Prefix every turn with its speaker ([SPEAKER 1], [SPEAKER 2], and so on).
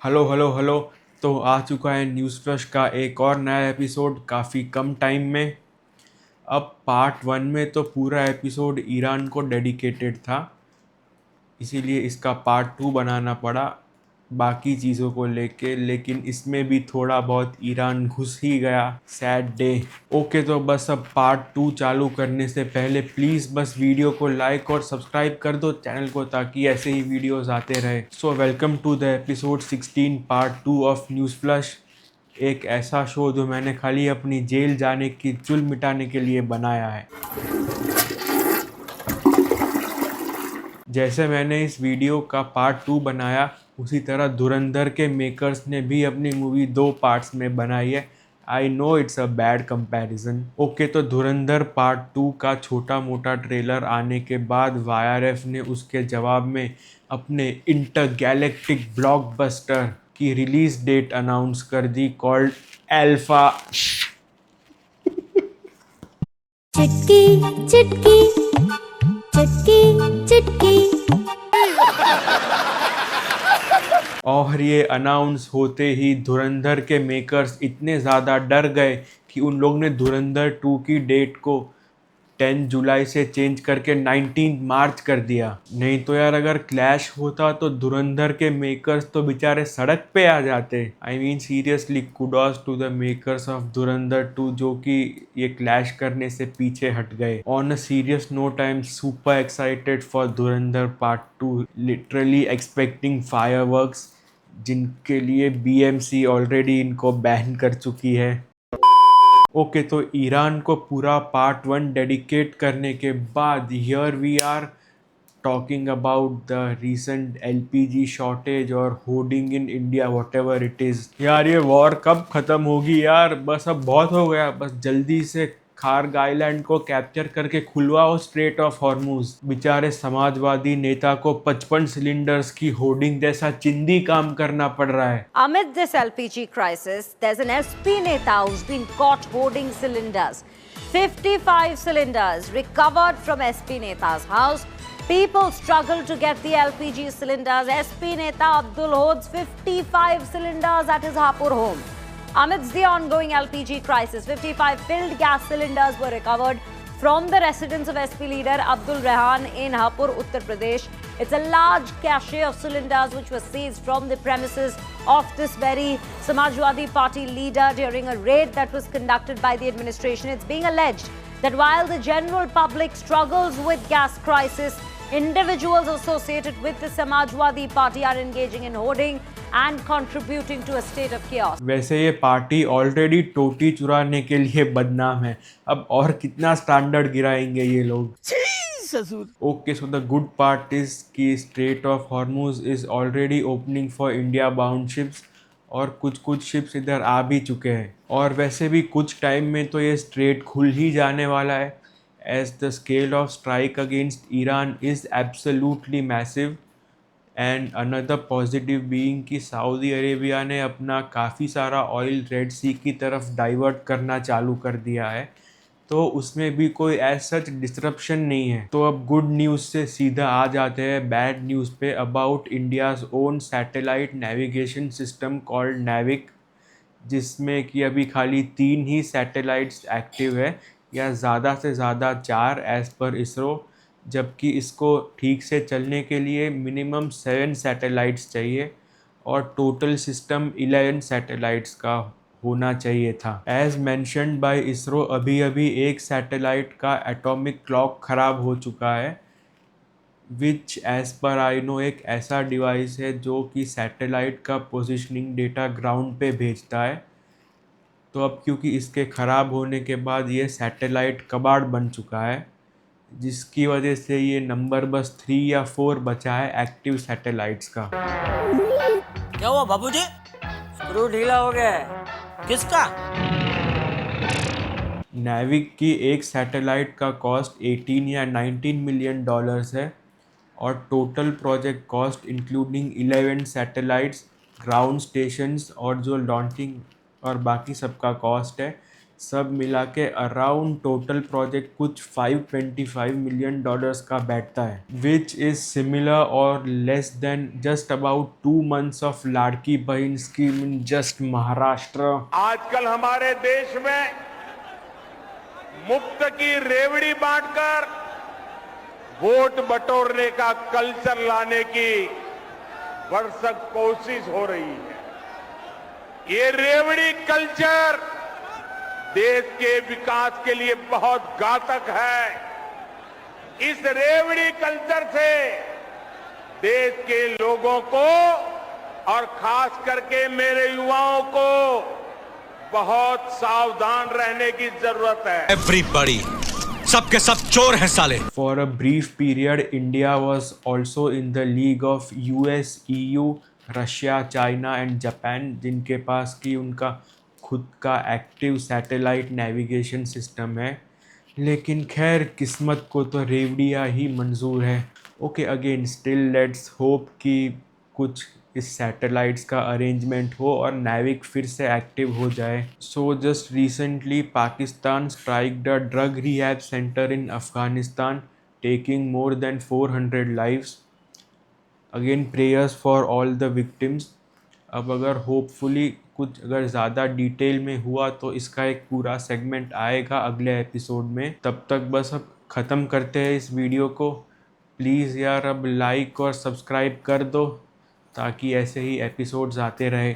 [SPEAKER 1] Hello hello hello. तो आ चुका है न्यूज़ फ्लश का एक और नया एपिसोड काफ़ी कम टाइम में। अब पार्ट वन में तो पूरा एपिसोड ईरान को डेडिकेटेड था, इसीलिए इसका पार्ट टू बनाना पड़ा बाकी चीज़ों को लेके, लेकिन इसमें भी थोड़ा बहुत ईरान घुस ही गया। Sad day. ओके, तो बस अब पार्ट टू चालू करने से पहले प्लीज़ बस वीडियो को लाइक और सब्सक्राइब कर दो चैनल को, ताकि ऐसे ही वीडियोस आते रहे। So welcome to the episode 16 part two of news flash. एक ऐसा शो जो मैंने खाली अपनी जेल जाने की चुल मिटाने के लिए बनाया है। जैसे मैंने इस वीडियो का पार्ट टू बनाया, उसी तरह धुरंधर के मेकर्स ने भी अपनी मूवी दो पार्ट्स में बनाई है। I know it's a bad comparison. Okay, तो धुरंधर पार्ट टू का छोटा मोटा ट्रेलर आने के बाद वाईआरएफ ने उसके जवाब में अपने इंटरगैलेक्टिक ब्लॉकबस्टर की रिलीज डेट अनाउंस कर दी, कॉल्ड एल्फा।
[SPEAKER 2] चिटकी चिटकी चिटकी चिटकी।
[SPEAKER 1] और ये अनाउंस होते ही धुरंधर के मेकर्स इतने ज़्यादा डर गए कि उन लोग ने धुरंधर 2 की डेट को 10 जुलाई से चेंज करके 19 मार्च कर दिया। नहीं तो यार, अगर क्लैश होता तो धुरंधर के मेकर्स तो बेचारे सड़क पे आ जाते। I mean seriously kudos to the makers of Dhurandhar 2, जो कि ये क्लैश करने से पीछे हट गए। On a serious note, I am super excited for Dhurandhar part 2, literally expecting fireworks, जिनके लिए बीएमसी ऑलरेडी इनको बैन कर चुकी है। ओके, तो ईरान को पूरा पार्ट वन डेडिकेट करने के बाद here we are talking about the recent LPG shortage और hoarding in India, whatever it is. यार, ये वॉर कब ख़त्म होगी यार? बस अब बहुत हो गया। बस जल्दी से खार्ग आइलैंड को कैप्चर करके खुलवाओ स्ट्रेट ऑफ हॉर्मुज। बेचारे समाजवादी नेता को 55 सिलेंडर्स की होर्डिंग जैसा चिंदी काम करना पड़ रहा है।
[SPEAKER 3] Amid this LPG crisis, there's an SP Neta who's been caught hoarding cylinders. 55 cylinders recovered from SP Neta's house. People struggle to get the LPG cylinders. SP Neta Abdul holds 55 cylinders at his Hapur home. Amidst the ongoing LPG crisis, 55 filled gas cylinders were recovered from the residence of SP leader Abdul Rehan in Hapur, Uttar Pradesh. It's a large cache of cylinders which was seized from the premises of this very Samajwadi Party leader during a raid that was conducted by the administration. It's being alleged that while the general public struggles with gas crisis, individuals associated with the Samajwadi Party are engaging in hoarding and contributing to a state of chaos.
[SPEAKER 1] वैसे ये party already टोटी चुराने के लिए बदनाम है, अब और कितना स्टैंडर्ड गिराएंगे ये लोग। Okay, so the good part is कि strait of Hormuz is already opening for India bound ships, और कुछ कुछ शिप्स इधर आ भी चुके हैं। और वैसे भी कुछ टाइम में तो ये स्ट्रेट खुल ही जाने वाला है, as the scale of strike against Iran is absolutely massive. And another positive being कि सऊदी अरेबिया ने अपना काफ़ी सारा ऑयल रेड सी की तरफ डाइवर्ट करना चालू कर दिया है, तो उसमें भी कोई एज सच डिस्ट्रप्शन नहीं है। तो अब गुड न्यूज़ से सीधा आ जाते हैं बैड न्यूज़ पे, about India's own satellite navigation system called NavIC, जिसमें कि अभी खाली 3 ही सैटेलाइट्स एक्टिव है, या ज़्यादा से ज़्यादा 4 एज़ पर इसरो, जबकि इसको ठीक से चलने के लिए मिनिमम 7 सैटेलाइट्स चाहिए, और टोटल सिस्टम 11 सैटेलाइट्स का होना चाहिए था। एज मैंशनड बाय इसरो, अभी अभी एक सैटेलाइट का एटॉमिक क्लॉक ख़राब हो चुका है, विच एज़ पर आई नो एक ऐसा डिवाइस है जो कि सैटेलाइट का पोजिशनिंग डेटा ग्राउंड पे भेजता है। तो अब क्योंकि इसके ख़राब होने के बाद ये सैटेलाइट कबाड़ बन चुका है, जिसकी वजह से ये नंबर बस 3 या 4 बचा है एक्टिव सैटेलाइट्स का।
[SPEAKER 4] क्या हुआ बाबूजी? स्क्रू ढीला हो गया है। किसका?
[SPEAKER 1] नेविक की एक सैटेलाइट का कॉस्ट 18 या 19 मिलियन डॉलर्स है, और total project cost including 11 satellites, ground stations और जो लॉन्चिंग और बाकी सबका कॉस्ट है सब मिला के अराउंड टोटल प्रोजेक्ट कुछ $525 मिलियन का बैठता है, विच इज सिमिलर और less than just about 2 months of Ladki Bahin scheme in just Maharashtra.
[SPEAKER 5] आजकल हमारे देश में मुफ्त की रेवड़ी बांटकर वोट बटोरने का कल्चर लाने की भरसक कोशिश हो रही है। ये रेवड़ी कल्चर देश के विकास के लिए बहुत घातक है। इस रेवड़ी कल्चर से देश के लोगों को और खास करके मेरे युवाओं को बहुत सावधान रहने की जरूरत है।
[SPEAKER 6] एवरीबॉडी, सबके सब चोर हैं साले।
[SPEAKER 1] For a brief period, India was also in the league of US, EU, Russia, China and Japan, जिनके पास की उनका खुद का एक्टिव सैटेलाइट नेविगेशन सिस्टम है। लेकिन खैर किस्मत को तो रेवड़िया ही मंजूर है। Okay, again still let's hope कि कुछ इस सैटेलाइट्स का अरेंजमेंट हो और नेविक फिर से एक्टिव हो जाए। So just recently Pakistan strike the drug rehab centre in Afghanistan, taking more than 400 lives. Again prayers for all the victims. अब अगर होपफुली कुछ अगर ज़्यादा डिटेल में हुआ तो इसका एक पूरा सेगमेंट आएगा अगले एपिसोड में। तब तक बस अब ख़त्म करते हैं इस वीडियो को। प्लीज़ यार अब लाइक और सब्सक्राइब कर दो ताकि ऐसे ही एपिसोड्स आते रहे।